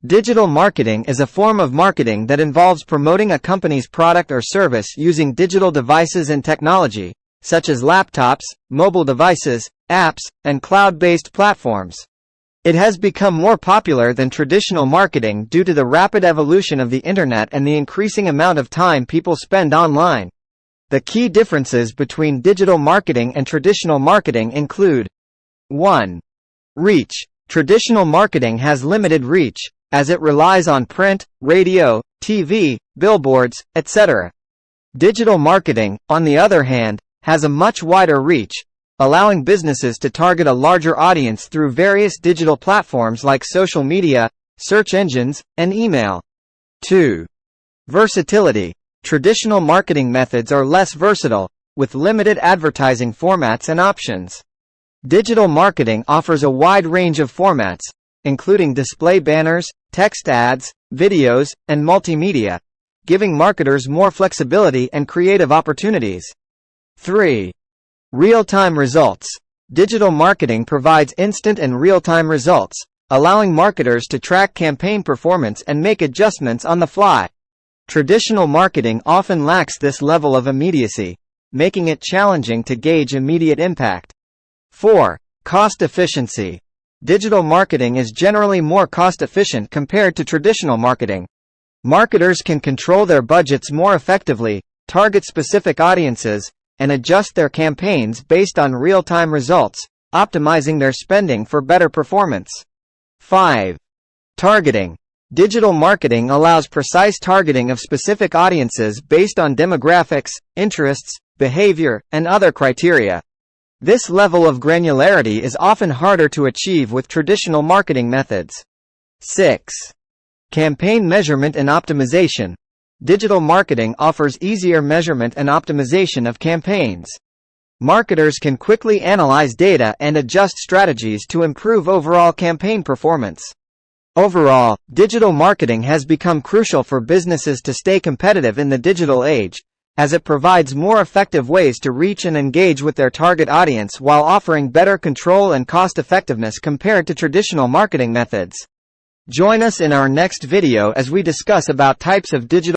Digital marketing is a form of marketing that involves promoting a company's product or service using digital devices and technology, such as laptops, mobile devices, apps, and cloud-based platforms. It has become more popular than traditional marketing due to the rapid evolution of the internet and the increasing amount of time people spend online. The key differences between digital marketing and traditional marketing include: 1. Reach. Traditional marketing has limited reach, as it relies on print, radio, TV, billboards, etc. Digital marketing, on the other hand, has a much wider reach, allowing businesses to target a larger audience through various digital platforms like social media, search engines, and email. 2. Versatility. Traditional marketing methods are less versatile, with limited advertising formats and options. Digital marketing offers a wide range of formats, including display banners, text ads, videos, and multimedia, giving marketers more flexibility and creative opportunities. 3. Real-time results. Digital marketing provides instant and real-time results, allowing marketers to track campaign performance and make adjustments on the fly. Traditional marketing often lacks this level of immediacy, making it challenging to gauge immediate impact. 4. Cost efficiency. Digital marketing is generally more cost-efficient compared to traditional marketing. Marketers can control their budgets more effectively, target specific audiences, and adjust their campaigns based on real-time results, optimizing their spending for better performance. 5. Targeting. Digital marketing allows precise targeting of specific audiences based on demographics, interests, behavior, and other criteria. This level of granularity is often harder to achieve with traditional marketing methods. 6. Campaign measurement and optimization. Digital marketing offers easier measurement and optimization of campaigns. Marketers can quickly analyze data and adjust strategies to improve overall campaign performance. Overall, digital marketing has become crucial for businesses to stay competitive in the digital age, as it provides more effective ways to reach and engage with their target audience while offering better control and cost-effectiveness compared to traditional marketing methods. Join us in our next video as we discuss about types of digital